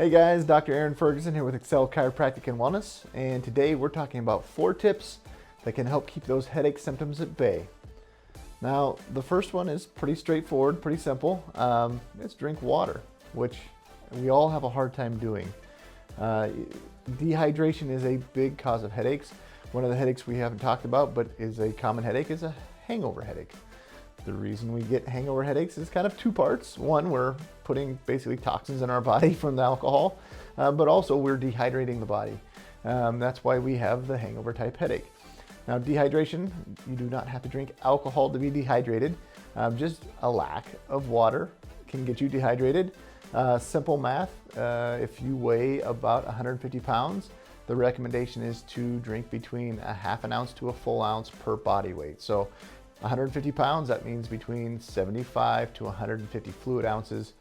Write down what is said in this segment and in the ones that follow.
Hey guys, Dr. Aaron Ferguson here with Excel Chiropractic and Wellness, and today we're talking about 4 tips that can help keep those headache symptoms at bay. Now, the first one is pretty straightforward, pretty simple. It's drink water, which we all have a hard time doing. Dehydration is a big cause of headaches. One of the headaches we haven't talked about, but is a common headache, is a hangover headache. The reason we get hangover headaches is kind of 2 parts. One, we're putting basically toxins in our body from the alcohol, but also we're dehydrating the body. That's why we have the hangover type headache. Now, dehydration, you do not have to drink alcohol to be dehydrated. Just a lack of water can get you dehydrated. Simple math, if you weigh about 150 pounds, the recommendation is to drink between a half an ounce to a full ounce per body weight. So 150 pounds, that means between 75 to 150 fluid ounces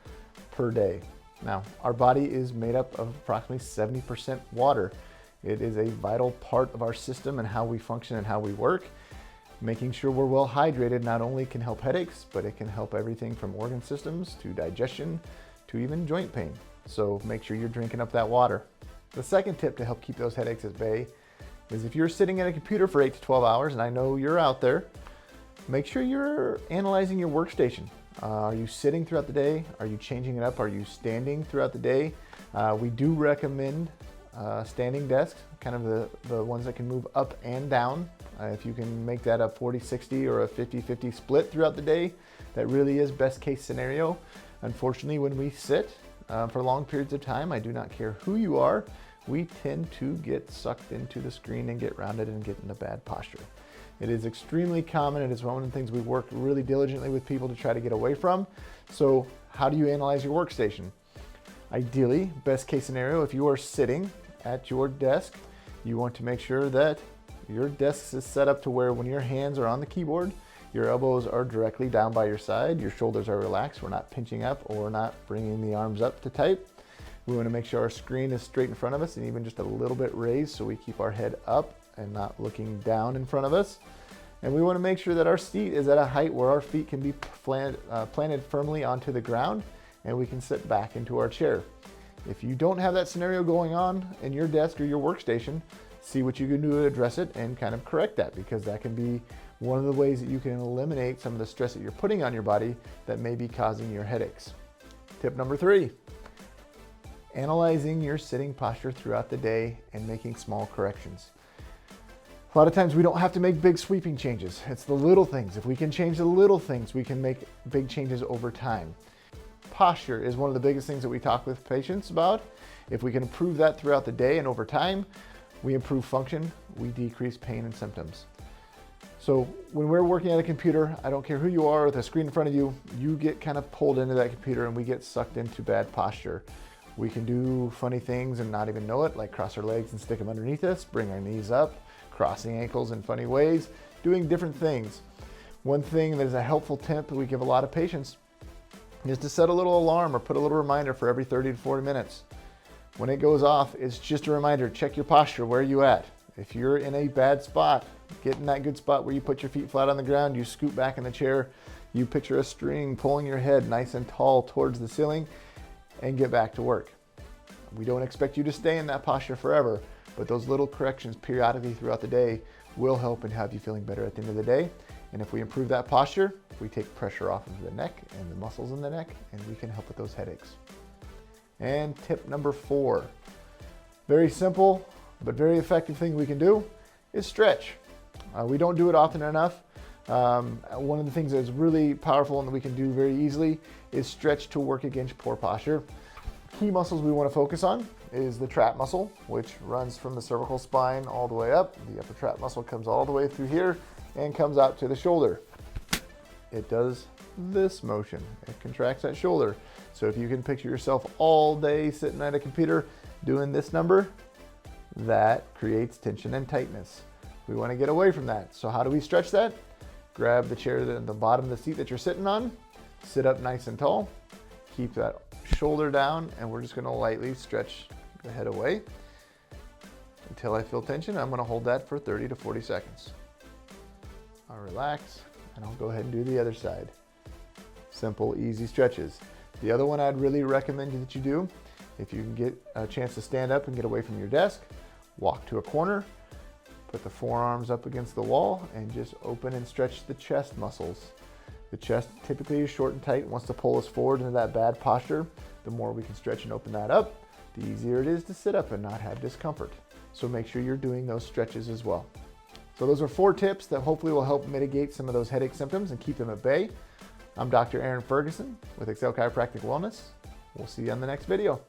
per day. Now, our body is made up of approximately 70% water. It is a vital part of our system and how we function and how we work. Making sure we're well hydrated not only can help headaches, but it can help everything from organ systems to digestion to even joint pain. So make sure you're drinking up that water. The second tip to help keep those headaches at bay is if you're sitting at a computer for 8 to 12 hours, and I know you're out there, make sure you're analyzing your workstation. Are you sitting throughout the day? Are you changing it up? Are you standing throughout the day? We do recommend standing desks, kind of the ones that can move up and down. If you can make that a 40-60 or a 50-50 split throughout the day, that really is best case scenario. Unfortunately, when we sit for long periods of time, I do not care who you are, we tend to get sucked into the screen and get rounded and get into bad posture. It is extremely common. It is one of the things we work really diligently with people to try to get away from. So how do you analyze your workstation? Ideally, best case scenario, if you are sitting at your desk, you want to make sure that your desk is set up to where when your hands are on the keyboard, your elbows are directly down by your side, your shoulders are relaxed, we're not pinching up or we're not bringing the arms up to type. We want to make sure our screen is straight in front of us and even just a little bit raised so we keep our head up and not looking down in front of us. And we want to make sure that our seat is at a height where our feet can be planted firmly onto the ground and we can sit back into our chair. If you don't have that scenario going on in your desk or your workstation, see what you can do to address it and kind of correct that, because that can be one of the ways that you can eliminate some of the stress that you're putting on your body that may be causing your headaches. Tip number 3, analyzing your sitting posture throughout the day and making small corrections. A lot of times we don't have to make big sweeping changes. It's the little things. If we can change the little things, we can make big changes over time. Posture is one of the biggest things that we talk with patients about. If we can improve that throughout the day and over time, we improve function, we decrease pain and symptoms. So when we're working at a computer, I don't care who you are with a screen in front of you, you get kind of pulled into that computer and we get sucked into bad posture. We can do funny things and not even know it, like cross our legs and stick them underneath us, bring our knees up, crossing ankles in funny ways, doing different things. One thing that is a helpful tip that we give a lot of patients is to set a little alarm or put a little reminder for every 30 to 40 minutes. When it goes off, it's just a reminder, check your posture, where are you at? If you're in a bad spot, get in that good spot where you put your feet flat on the ground, you scoot back in the chair, you picture a string pulling your head nice and tall towards the ceiling, and get back to work. We don't expect you to stay in that posture forever, but those little corrections periodically throughout the day will help and have you feeling better at the end of the day. And if we improve that posture, we take pressure off of the neck and the muscles in the neck, and we can help with those headaches. And tip number 4, very simple, but very effective thing we can do is stretch. We don't do it often enough. One of the things that's really powerful and that we can do very easily is stretch to work against poor posture. Key muscles we want to focus on is the trap muscle, which runs from the cervical spine all the way up. The upper trap muscle comes all the way through here and comes out to the shoulder. It does this motion. It contracts that shoulder. So if you can picture yourself all day sitting at a computer doing this number, that creates tension and tightness. We want to get away from that. So how do we stretch that? Grab the chair at the bottom of the seat that you're sitting on, sit up nice and tall, keep that shoulder down, and we're just going to lightly stretch the head away until I feel tension. I'm going to hold that for 30 to 40 seconds. I'll relax and I'll go ahead and do the other side. Simple, easy stretches. The other one I'd really recommend that you do If you can get a chance to stand up and get away from your desk, walk to a corner, put the forearms up against the wall, and just open and stretch the chest muscles. The chest typically is short and tight and wants to pull us forward into that bad posture. The more we can stretch and open that up, the easier it is to sit up and not have discomfort. So make sure you're doing those stretches as well. So those are 4 tips that hopefully will help mitigate some of those headache symptoms and keep them at bay. I'm Dr. Aaron Ferguson with Excel Chiropractic Wellness. We'll see you on the next video.